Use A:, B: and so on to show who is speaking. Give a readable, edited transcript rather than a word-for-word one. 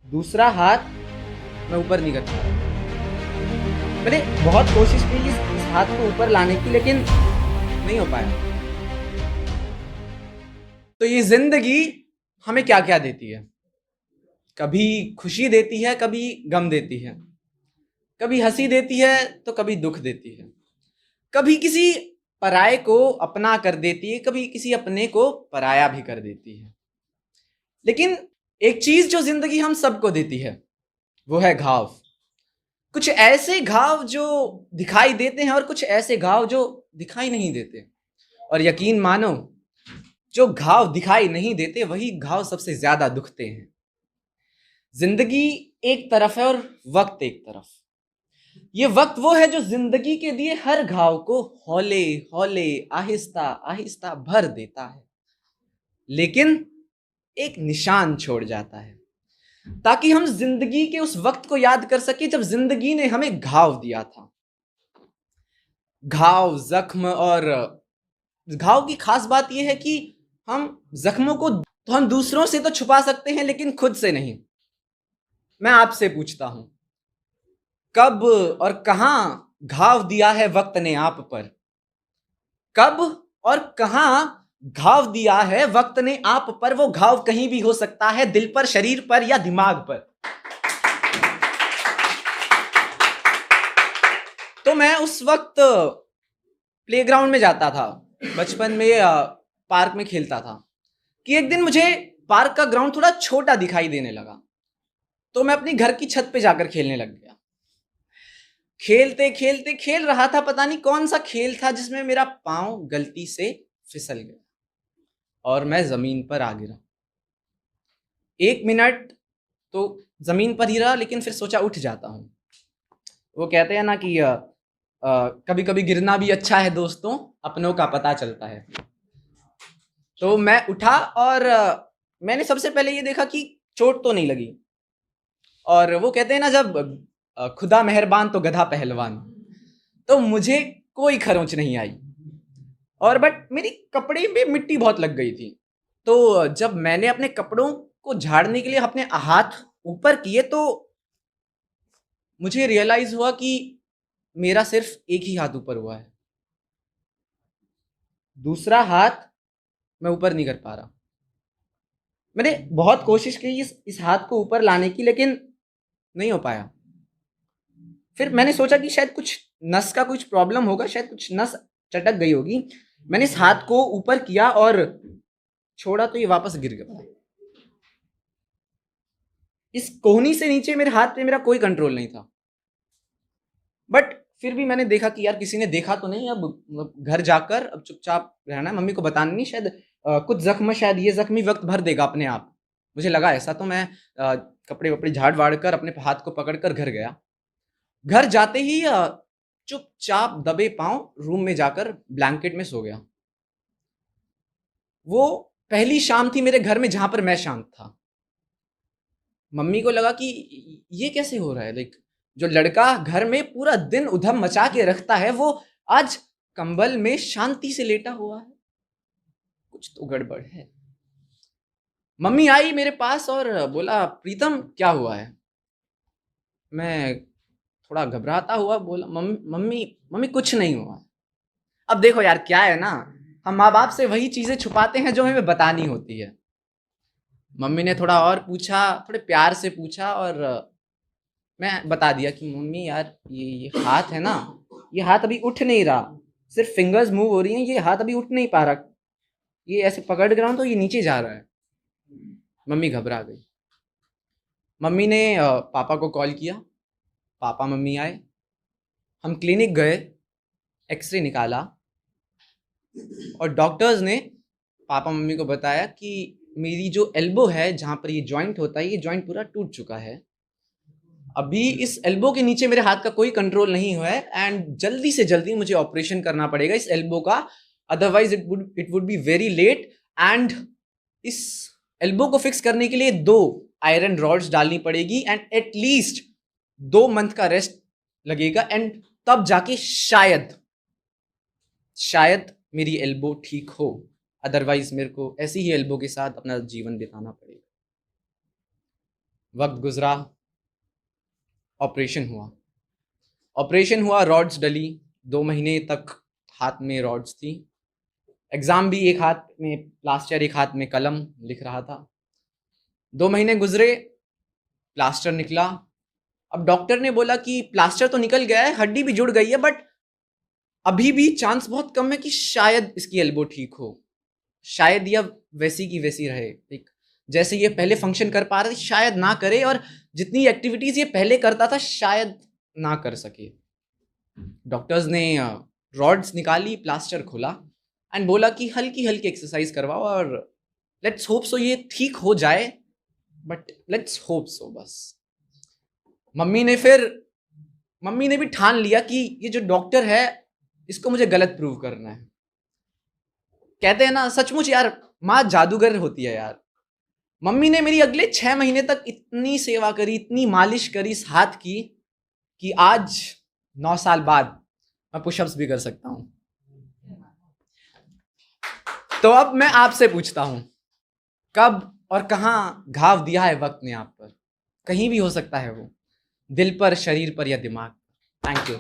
A: दूसरा हाथ मैं ऊपर नहीं कर पा रहा। मैंने बहुत कोशिश की इस हाथ को ऊपर लाने की, लेकिन नहीं हो पाया। तो ये ज़िंदगी हमें क्या-क्या देती है? कभी खुशी देती है, कभी गम देती है। कभी हँसी देती है, तो कभी दुःख देती है। कभी किसी पराये को अपना कर देती है, कभी किसी अपने को पराया भी कर देती है। लेकिन एक चीज़ जो ज़िंदगी हम सबको देती है, वो है घाव। कुछ ऐसे घाव जो दिखाई देते हैं और कुछ ऐसे घाव जो दिखाई नहीं देते। और यकीन मानो, जो घाव दिखाई नहीं देते वही घाव सबसे ज्यादा दुखते हैं। जिंदगी एक तरफ है और वक्त एक तरफ। ये वक्त वो है जो जिंदगी के दिए हर घाव को हौले हौले आहिस्ता आहिस्ता भर देता है, लेकिन एक निशान छोड़ जाता है, ताकि हम जिंदगी के उस वक्त को याद कर सके जब जिंदगी ने हमें घाव दिया था। घाव, जख्म और घाव की खास बात यह है कि हम जख्मों को तो हम दूसरों से तो छुपा सकते हैं, लेकिन खुद से नहीं। मैं आपसे पूछता हूं, कब और कहां घाव दिया है वक्त ने आप पर? कब और कहां घाव दिया है वक्त ने आप पर? वो घाव कहीं भी हो सकता है, दिल पर, शरीर पर या दिमाग पर। तो मैं उस वक्त प्लेग्राउंड में जाता था, बचपन में पार्क में खेलता था, कि एक दिन मुझे पार्क का ग्राउंड थोड़ा छोटा दिखाई देने लगा। तो मैं अपनी घर की छत पे जाकर खेलने लग गया। खेलते खेलते खेल रहा था, पता नहीं कौन सा खेल था जिसमें मेरा पांव गलती से फिसल गया और मैं जमीन पर आ गिरा। 1 मिनट तो जमीन पर ही रहा, लेकिन फिर सोचा उठ जाता हूं। वो कहते हैं ना कि कभी कभी गिरना भी अच्छा है दोस्तों, अपनों का पता चलता है। तो मैं उठा और मैंने सबसे पहले ये देखा कि चोट तो नहीं लगी। और वो कहते हैं ना, जब खुदा मेहरबान तो गधा पहलवान। तो मुझे कोई खरोंच नहीं आई, और बट मेरी कपड़े में मिट्टी बहुत लग गई थी। तो जब मैंने अपने कपड़ों को झाड़ने के लिए अपने हाथ ऊपर किए, तो मुझे रियलाइज हुआ कि मेरा सिर्फ एक ही हाथ ऊपर हुआ है। दूसरा हाथ मैं ऊपर नहीं कर पा रहा। मैंने बहुत कोशिश की इस हाथ को ऊपर लाने की, लेकिन नहीं हो पाया। फिर मैंने सोचा कि शायद कुछ नस का कुछ प्रॉब्लम होगा, शायद कुछ नस चटक गई होगी। मैंने इस हाथ को ऊपर किया और छोड़ा तो ये वापस गिर गया। इस कोहनी से नीचे मेरे हाथ पे मेरा कोई कंट्रोल नहीं था। बट फिर भी मैंने देखा कि यार किसी ने देखा तो नहीं, अब घर जाकर अब चुपचाप रहना है, मम्मी को बताना नहीं। शायद कुछ जख्म, शायद ये जख्मी वक्त भर देगा अपने आप। मुझे लगा ऐसा। तो मैं कपड़े वपड़े झाड़ वाड़ कर अपने हाथ को पकड़कर घर गया। घर जाते ही चुपचाप दबे पांव रूम में जाकर ब्लैंकेट में सो गया। वो पहली शाम थी मेरे घर में जहां पर मैं शांत था। मम्मी को लगा कि ये कैसे हो रहा है, लाइक जो लड़का घर में पूरा दिन उधम मचा के रखता है, वो आज कंबल में शांति से लेटा हुआ है। कुछ तो गड़बड़ है। मम्मी आई मेरे पास और बोला, प्रीतम क्या हुआ है? मैं थोड़ा घबराता हुआ बोला, मम्मी मम्मी मम्मी कुछ नहीं हुआ। अब देखो यार, क्या है ना, हम माँ बाप से वही चीजें छुपाते हैं जो हमें बतानी होती है। मम्मी ने थोड़ा और पूछा, थोड़े प्यार से पूछा, और मैं बता दिया कि मम्मी यार ये हाथ है ना, ये हाथ अभी उठ नहीं रहा। सिर्फ फिंगर्स मूव हो रही हैं, ये हाथ अभी उठ नहीं पा रहा। ये ऐसे पकड़ रहा हूं तो ये नीचे जा रहा है। मम्मी घबरा गई। मम्मी ने पापा को कॉल किया। पापा मम्मी आए, हम क्लिनिक गए, एक्सरे निकाला, और डॉक्टर्स ने पापा मम्मी को बताया कि मेरी जो एल्बो है, जहाँ पर ये जॉइंट होता है, ये जॉइंट पूरा टूट चुका है। अभी इस एल्बो के नीचे मेरे हाथ का कोई कंट्रोल नहीं हुआ है, एंड जल्दी से जल्दी मुझे ऑपरेशन करना पड़ेगा इस एल्बो का। Otherwise it would be very late. And इस एल्बो को फिक्स करने के लिए 2 आयरन रॉड्स डालनी पड़ेगी, एंड एटलीस्ट 2 मंथ का रेस्ट लगेगा। एंड तब जाके शायद शायद मेरी एल्बो ठीक हो। अदरवाइज मेरे को ऐसी ही एल्बो के साथ अपना जीवन बिताना पड़ेगा। वक्त गुजरा, ऑपरेशन हुआ, रॉड्स डली, 2 महीने तक हाथ में रॉड्स थी। एग्ज़ाम भी एक हाथ में प्लास्टर, एक हाथ में कलम, लिख रहा था। 2 महीने गुजरे, प्लास्टर निकला। अब डॉक्टर ने बोला कि प्लास्टर तो निकल गया है, हड्डी भी जुड़ गई है, बट अभी भी चांस बहुत कम है कि शायद इसकी एल्बो ठीक हो, शायद यह वैसी की वैसी रहे। एक जैसे ये पहले फंक्शन कर पा रहे थे, शायद ना करे, और जितनी एक्टिविटीज ये पहले करता था शायद ना कर सके। डॉक्टर्स ने रॉड्स निकाली, प्लास्टर खोला एंड बोला कि हल्की हल्की एक्सरसाइज करवाओ और लेट्स होप सो ये ठीक हो जाए, बट लेट्स होप सो बस। मम्मी ने भी ठान लिया कि ये जो डॉक्टर है इसको मुझे गलत प्रूव करना है। कहते हैं ना, सचमुच यार माँ जादूगर होती है यार। मम्मी ने मेरी अगले 6 महीने तक इतनी सेवा करी, इतनी मालिश करी इस हाथ की, कि आज 9 साल बाद मैं पुशअप्स भी कर सकता हूं। तो अब मैं आपसे पूछता हूं, कब और कहां घाव दिया है वक्त ने आप पर? कहीं भी हो सकता है वो, दिल पर, शरीर पर या दिमाग। Thank you.